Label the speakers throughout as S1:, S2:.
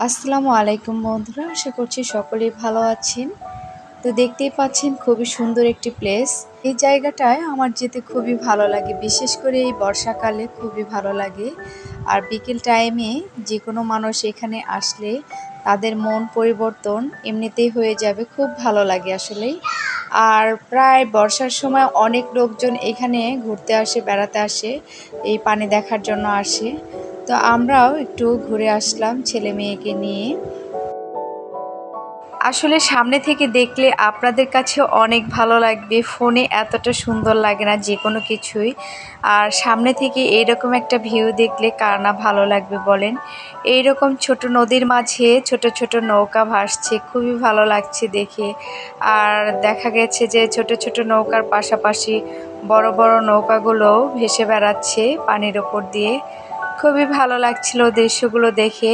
S1: আসসালামু আলাইকুম বন্ধুরা, আশা করছি সকলেই ভালো আছেন। তো দেখতেই পাচ্ছেন খুবই সুন্দর একটি প্লেস। এই জায়গাটায় আমার যেতে খুবই ভালো লাগে, বিশেষ করে এই বর্ষাকালে খুবই ভালো লাগে। আর বিকেল টাইমে যে কোনো মানুষ এখানে আসলে তাদের মন পরিবর্তন এমনিতেই হয়ে যাবে, খুব ভালো লাগে আসলেই। আর প্রায় বর্ষার সময় অনেক লোকজন এখানে ঘুরতে আসে, বেড়াতে আসে, এই পানি দেখার জন্য আসে। তো আমরাও একটু ঘুরে আসলাম ছেলে মেয়েকে নিয়ে। আসলে সামনে থেকে দেখলে আপনাদের কাছে অনেক ভালো লাগবে, ফোনে এতটা সুন্দর লাগে না যে কোনো কিছুই। আর সামনে থেকে এইরকম একটা ভিউ দেখলে কার না ভালো লাগবে বলেন। এইরকম ছোট নদীর মাঝে ছোট ছোট নৌকা ভাসছে, খুবই ভালো লাগছে দেখে। আর দেখা গেছে যে ছোট ছোট নৌকার পাশাপাশি বড় বড় নৌকাগুলো ভেসে বেড়াচ্ছে পানির ওপর দিয়ে। খুবই ভালো লাগছিল দৃশ্যগুলো দেখে।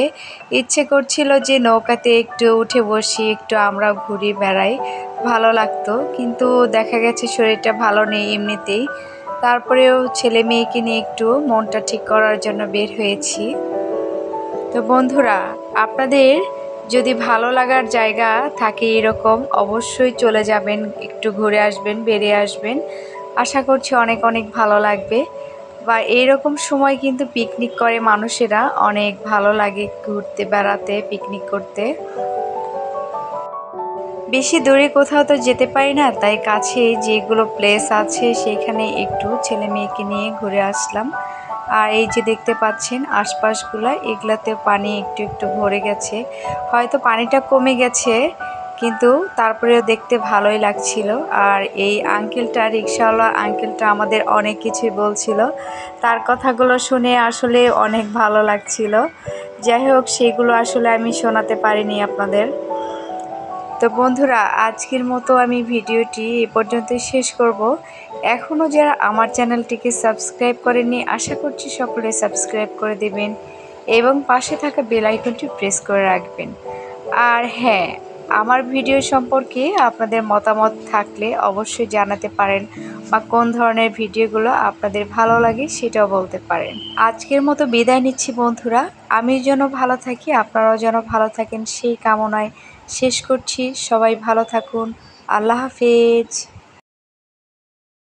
S1: ইচ্ছে করছিল যে নৌকাতে একটু উঠে বসি, একটু আমরা ঘুরি বেড়াই, ভালো লাগতো। কিন্তু দেখা গেছে শরীরটা ভালো নেই এমনিতেই। তারপরেও ছেলে মেয়েকে নিয়ে একটু মনটা ঠিক করার জন্য বের হয়েছি। তো বন্ধুরা, আপনাদের যদি ভালো লাগার জায়গা থাকে এরকম, অবশ্যই চলে যাবেন, একটু ঘুরে আসবেন, বেরিয়ে আসবেন। আশা করছি অনেক অনেক ভালো লাগবে। বা এইরকম সময় কিন্তু পিকনিক করে মানুষেরা, অনেক ভালো লাগে ঘুরতে বেড়াতে, পিকনিক করতে। বেশি দূরে কোথাও তো যেতে পারি না, তাই কাছে যেগুলো প্লেস আছে সেখানে একটু ছেলে মেয়েকে নিয়ে ঘুরে আসলাম। আর এই যে দেখতে পাচ্ছেন আশপাশগুলা, এগুলাতে পানি একটু একটু ভরে গেছে, হয়তো পানিটা কমে গেছে, কিন্তু তারপরেও দেখতে ভালোই লাগছিল। আর এই আঙ্কেলটা, রিক্সাওয়ালা আঙ্কেলটা আমাদের অনেক কিছুই বলছিল, তার কথাগুলো শুনে আসলে অনেক ভালো লাগছিল। যাই হোক, সেগুলো আসলে আমি শোনাতে পারিনি আপনাদের। তো বন্ধুরা, আজকের মতো আমি ভিডিওটি এ পর্যন্তই শেষ করব। এখনও যারা আমার চ্যানেলটিকে সাবস্ক্রাইব করেননি, আশা করছি সকলে সাবস্ক্রাইব করে দেবেন এবং পাশে থাকা বেল আইকনটি প্রেস করে রাখবেন। আর হ্যাঁ, আমার ভিডিও সম্পর্কে আপনাদের মতামত থাকলে অবশ্যই জানাতে পারেন, বা কোন ধরনের ভিডিওগুলো আপনাদের ভালো লাগে সেটাও বলতে পারেন। আজকের মতো বিদায় নিচ্ছি বন্ধুরা। আমি যেন ভালো থাকি, আপনারাও যেন ভালো থাকেন সেই কামনায় শেষ করছি। সবাই ভালো থাকুন। আল্লাহ হাফেজ।